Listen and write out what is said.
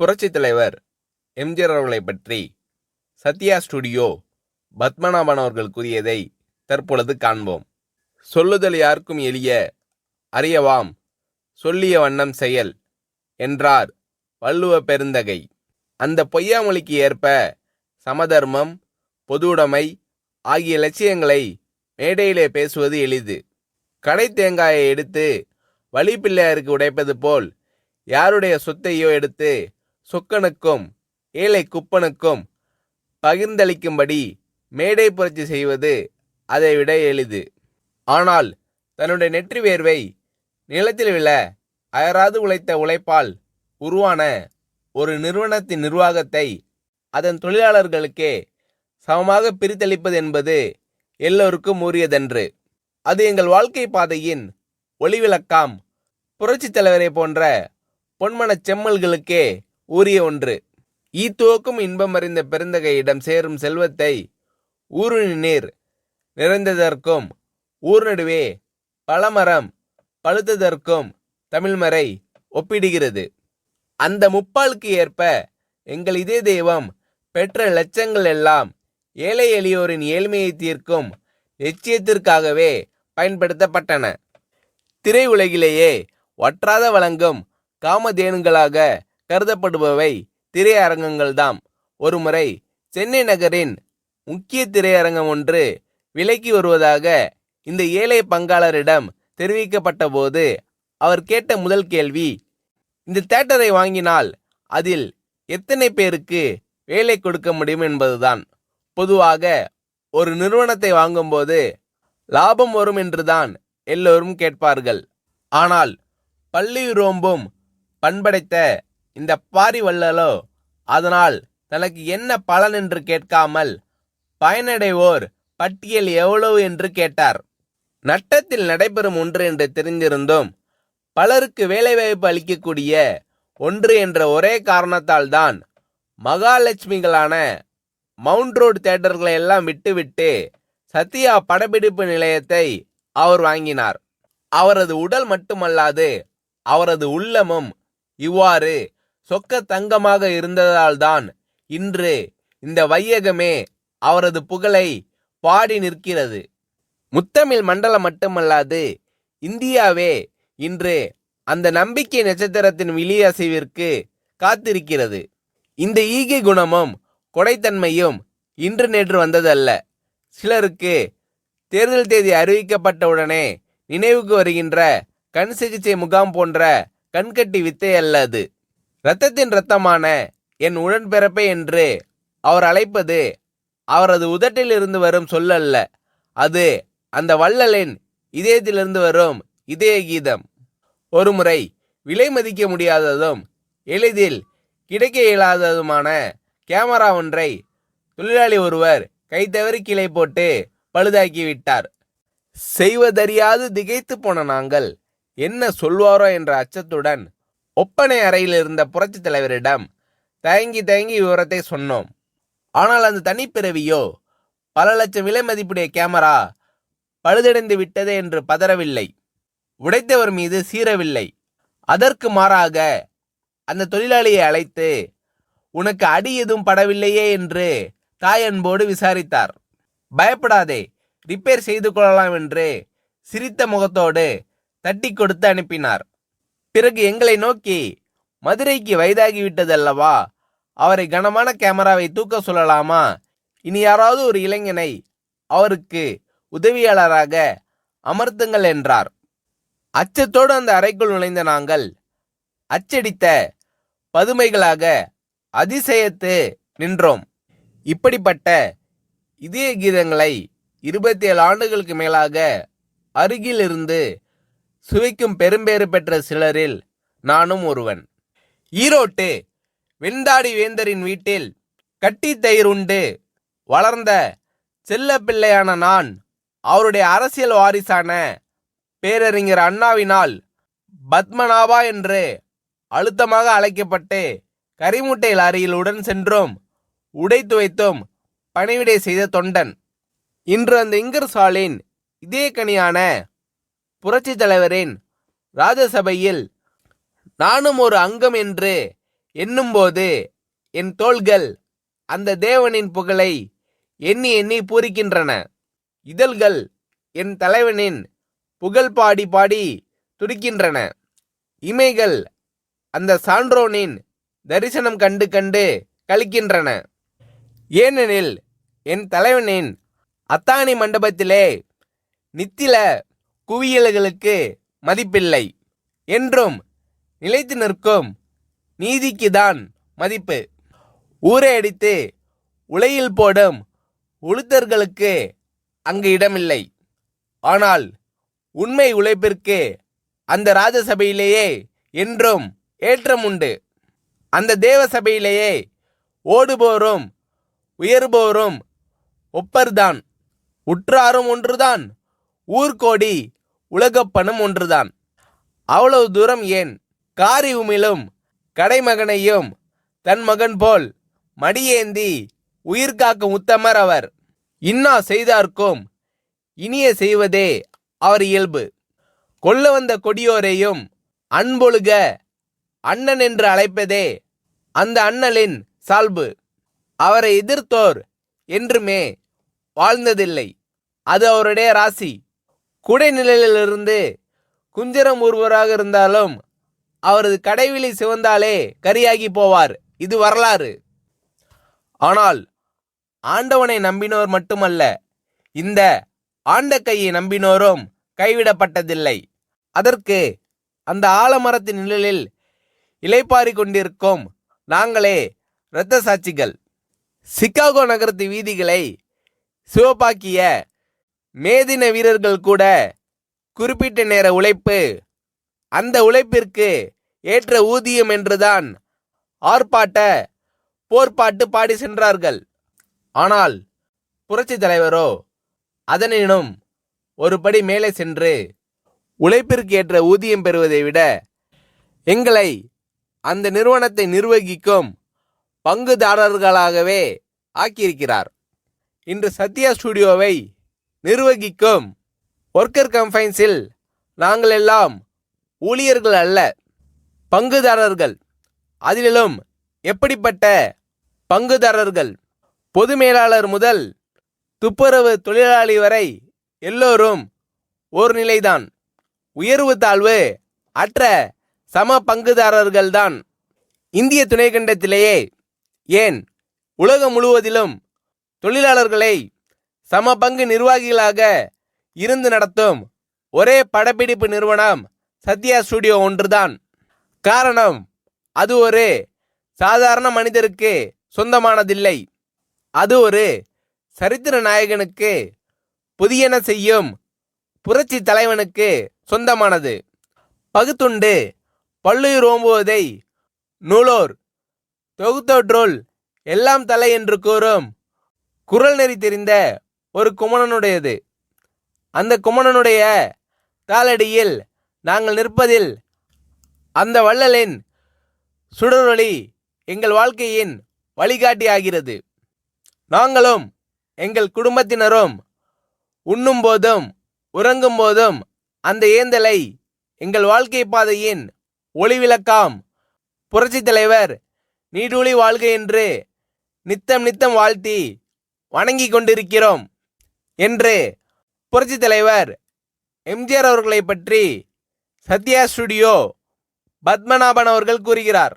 புரட்சித் தலைவர் எம்ஜிஆர் அவர்களை பற்றி சத்யா ஸ்டுடியோ பத்மநாபன் அவர்கள் கூறியதை தற்பொழுது காண்போம். சொல்லுதல் யாருக்கும் எளிய, அறியவாம் சொல்லிய வண்ணம் செயல் என்றார் வள்ளுவ பெருந்தகை. அந்த பொய்யாமொழிக்கு ஏற்ப சமதர்மம், பொதுவுடைமை ஆகிய லட்சியங்களை மேடையிலே பேசுவது எளிது. கடை தேங்காயை எடுத்து வழிப்பிள்ளையாருக்கு உடைப்பது போல் யாருடைய சொத்தையோ எடுத்து சொக்கனுக்கும் ஏழை குப்பனுக்கும் பகிர்ந்தளிக்கும்படி மேடை புரட்சி செய்வது அதைவிட எளிது. ஆனால் தன்னுடைய நெற்றி வேர்வை நிலத்தில் விழ அயராது உழைத்த உழைப்பால் உருவான ஒரு நிறுவனத்தின் நிர்வாகத்தை அதன் தொழிலாளர்களுக்கே சமமாக பிரித்தளிப்பது என்பது எல்லோருக்கும் உரியதன்று. அது எங்கள் வாழ்க்கை பாதையின் ஒளிவிளக்காம் புரட்சித் தலைவரை போன்ற பொன்மனச் செம்மல்களுக்கே உரிய ஒன்று. ஈத்துவக்கும் இன்பம் அறிந்த பெருந்தகையிடம் சேரும் செல்வத்தை ஊருணி நீர் நிறைந்ததற்கும் ஊர் நடுவே பழமரம் பழுத்ததற்கும் தமிழ்மறை ஒப்பிடுகிறது. அந்த முப்பாலுக்கு ஏற்ப எங்கள் இதே தெய்வம் பெற்ற லட்சங்கள் எல்லாம் ஏழை எளியோரின் ஏழ்மையை தீர்க்கும் லட்சியத்திற்காகவே பயன்படுத்தப்பட்டன. திரை உலகிலேயே வற்றாத வழங்கும் காமதேனுங்களாக கருதப்படுபவை திரையரங்கங்கள்தாம். ஒருமுறை சென்னை நகரின் முக்கிய திரையரங்கம் ஒன்று விலைக்கு வருவதாக இந்த ஏழை பங்காளரிடம் தெரிவிக்கப்பட்ட போது அவர் கேட்ட முதல் கேள்வி, இந்த தியேட்டரை வாங்கினால் அதில் எத்தனை பேருக்கு வேலை கொடுக்க முடியும் என்பதுதான். பொதுவாக ஒரு நிறுவனத்தை வாங்கும்போது லாபம் வரும் என்றுதான் எல்லோரும் கேட்பார்கள். ஆனால் பள்ளி ரோம்பும் பண்படைத்த இந்த பாரி வள்ளலோ அதனால் தனக்கு என்ன பலன் என்று கேட்காமல் பயனடைவோர் பட்டியல் எவ்வளவு என்று கேட்டார். நட்டத்தில் நடைபெறும் ஒன்று என்று தெரிந்திருந்தும் பலருக்கு வேலைவாய்ப்பு அளிக்கக்கூடிய ஒன்று என்ற ஒரே காரணத்தால் தான் மகாலட்சுமிகளான மவுண்ட் ரோடு தியேட்டர்களை எல்லாம் விட்டுவிட்டு சத்யா படப்பிடிப்பு நிலையத்தை அவர் வாங்கினார். அவரது உடல் மட்டுமல்லாது அவரது உள்ளமும் இவ்வாறு சொக்க தங்கமாக இருந்ததால்தான் இன்று இந்த வையகமே அவரது புகழை பாடி நிற்கிறது. முத்தமிழ் மண்டலம் மட்டுமல்லாது இந்தியாவே இன்று அந்த நம்பிக்கை நட்சத்திரத்தின் விழியசைவிற்கு காத்திருக்கிறது. இந்த ஈகை குணமும் கொடைத்தன்மையும் இன்று நேற்று வந்ததல்ல. சிலருக்கு தேர்தல் தேதி அறிவிக்கப்பட்டவுடனே நினைவுக்கு வருகின்ற கண் சிகிச்சை முகாம் போன்ற கண்கட்டி வித்தை அல்ல அது. இரத்தத்தின் இரத்தமான என் உடன்பிறப்பை என்று அவர் அழைப்பது அவரது உதட்டில் இருந்து வரும் சொல்லல்ல, அது அந்த வள்ளலின் இதயத்திலிருந்து வரும் இதய கீதம். ஒருமுறை விலை மதிக்க முடியாததும் எளிதில் கிடைக்க இயலாததுமான கேமரா ஒன்றை தொழிலாளி ஒருவர் கைத்தவறி கீழே போட்டு பழுதாக்கிவிட்டார். செய்வதறியாது திகைத்து போன நாங்கள் என்ன சொல்வாரோ என்ற அச்சத்துடன் ஒப்பனை அறையில் இருந்த புரட்சித் தலைவரிடம் தயங்கி விவரத்தை சொன்னோம். ஆனால் அந்த தனிப்பிறவியோ பல லட்சம் விலை மதிப்புடைய கேமரா பழுதடைந்து விட்டதே என்று பதறவில்லை, உடைத்தவர் மீது சீரவில்லை. அதற்கு மாறாக அந்த தொழிலாளியை அழைத்து உனக்கு அடி எதுவும் படவில்லையே என்று தாயன்போடு விசாரித்தார். பயப்படாதே, ரிப்பேர் செய்து கொள்ளலாம் என்று சிரித்த முகத்தோடு தட்டி கொடுத்து அனுப்பினார். பிறகு எங்களை நோக்கி, மதுரைக்கு வயதாகிவிட்டதல்லவா, அவரை கனமான கேமராவை தூக்க சொல்லலாமா, இனி யாராவது ஒரு இளைஞனை அவருக்கு உதவியாளராக அமர்த்துங்கள் என்றார். அச்சத்தோடு அந்த அறைக்குள் நுழைந்த நாங்கள் அச்சடித்த பதுமைகளாக அதிசயத்து நின்றோம். இப்படிப்பட்ட இதய கீதங்களை 27 ஆண்டுகளுக்கு மேலாக அருகில் இருந்து சுவைக்கும் பெரும்பேறு பெற்ற சிலரில் நானும் ஒருவன். ஈரோட்டு வெண்தாடி வேந்தரின் வீட்டில் கட்டி தயிர் உண்டு வளர்ந்த செல்ல பிள்ளையான நான் அவருடைய அரசியல் வாரிசான பேரறிஞர் அண்ணாவினால் பத்மநாபா என்று அழுத்தமாக அழைக்கப்பட்டு கரிமுட்டை லாரியில் உடன் சென்றும் உடை துவைத்தும் பணிவிடை செய்த தொண்டன். இன்று அந்த இங்கர்சாலின் இதே கனியான புரட்சி தலைவரின் ராஜசபையில் நானும் ஒரு அங்கம் என்று எண்ணும்போது என் தோள்கள் அந்த தேவனின் புகழை எண்ணி எண்ணி பூரிக்கின்றன. இதழ்கள் என் தலைவனின் புகழ் பாடி பாடி துடிக்கின்றன. இமைகள் அந்த சான்றோனின் தரிசனம் கண்டு கண்டு கழிக்கின்றன. ஏனெனில் என் தலைவனின் அத்தாணி மண்டபத்திலே நித்தில குவியல்களுக்கு மதிப்பில்லை. என்றும் நிலைத்து நிற்கும் நீதிக்குதான் மதிப்பு. ஊரை அடித்து உலையில் போடும் உளுத்தர்களுக்கு அங்கு இடமில்லை. ஆனால் உண்மை உழைப்பிற்கு அந்த ராஜசபையிலேயே என்றும் ஏற்றம் உண்டு. அந்த தேவ சபையிலேயே ஓடுபோரும் உயர்போரும் ஒப்பர்தான். உற்றாரும் ஒன்றுதான், ஊர்கோடி உலகப்பனும் ஒன்றுதான். அவ்வளவு தூரம் ஏன்? காரி உமிழும் கடைமகனையும் தன் மகன் போல் மடியேந்தி உயிர் காக்கும் உத்தமர் அவர். இன்னா செய்தார்க்கும் இனிய செய்வதே அவர் இயல்பு. கொல்ல வந்த கொடியோரையும் அன்பொழுக அண்ணன் என்று அழைப்பதே அந்த அண்ணலின் சால்பு. அவரை எதிர்த்தோர் என்றுமே வாழ்ந்ததில்லை. அது அவருடைய ராசி. குடைநிழலிலிருந்து குஞ்சரம் ஒருவராக இருந்தாலும் அவரது கடைவிழி சிவந்தாலே கரியாகி போவார். இது வரலாறு. ஆனால் ஆண்டவனை நம்பினோர் மட்டுமல்ல, இந்த ஆண்ட கையை நம்பினோரும் கைவிடப்பட்டதில்லை. அதற்கு அந்த ஆலமரத்தின் நிழலில் இளைப்பாரி கொண்டிருக்கும் நாங்களே இரத்த சாட்சிகள். சிகாகோ நகரத்து வீதிகளை சிவப்பாக்கிய மேதின வீரர்கள் கூட குறிப்பிட்ட நேர உழைப்பு, அந்த உழைப்பிற்கு ஏற்ற ஊதியம் என்றுதான் ஆர்ப்பாட்ட போர்ப்பாட்டு பாடி சென்றார்கள். ஆனால் புரட்சி தலைவரோ அதனினும் ஒரு படி மேலே சென்று உழைப்பிற்கு ஏற்ற ஊதியம் பெறுவதை விட எங்களை அந்த நிறுவனத்தை நிர்வகிக்கும் பங்குதாரர்களாகவே ஆக்கியிருக்கிறார். இன்று சத்யா ஸ்டுடியோவை நிர்வகிக்கும் ஒர்க்கர் கம்பைன்ஸில் நாங்கள் எல்லாம் ஊழியர்கள் அல்ல, பங்குதாரர்கள். அதிலும் எப்படிப்பட்ட பங்குதாரர்கள்? பொது மேலாளர் முதல் துப்புரவு தொழிலாளி வரை எல்லோரும் ஒரு நிலைதான். உயர்வு தாழ்வு அற்ற சம பங்குதாரர்கள்தான். இந்திய துணைக்கண்டத்திலேயே ஏன் உலகம் முழுவதிலும் தொழிலாளர்களை சம பங்கு நிர்வாகிகளாக இருந்து நடத்தும் ஒரே படப்பிடிப்பு நிறுவனம் சத்யா ஸ்டுடியோ ஒன்றுதான். காரணம், அது ஒரு சாதாரண மனிதருக்கு சொந்தமானதில்லை. அது ஒரு சரித்திர நாயகனுக்கு, புதியன செய்யும் புரட்சி தலைவனுக்கு சொந்தமானது. பகுத்துண்டு பல்லுயிர் ஓம்புவதை நூலோர் தொகுத்தோற்றுள் எல்லாம் தலை என்று கூறும் குரல் நெறி தெரிந்த ஒரு குமணனுடையது. அந்த குமணனுடைய காலடியில் நாங்கள் நிற்பதில் அந்த வள்ளலின் சுடரொளி எங்கள் வாழ்க்கையின் வழிகாட்டி ஆகிறது. நாங்களும் எங்கள் குடும்பத்தினரும் உண்ணும் போதும் உறங்கும் போதும் அந்த ஏந்தலை எங்கள் வாழ்க்கை பாதையின் ஒளிவிளக்காம் புரட்சி தலைவர் நீடூழி வாழ்க என்று நித்தம் நித்தம் வாழ்த்தி வணங்கி கொண்டிருக்கிறோம் என்று புரட்சி தலைவர் எம்ஜிஆர் அவர்களை பற்றி சத்யா ஸ்டுடியோ பத்மநாபன் அவர்கள் கூறுகிறார்.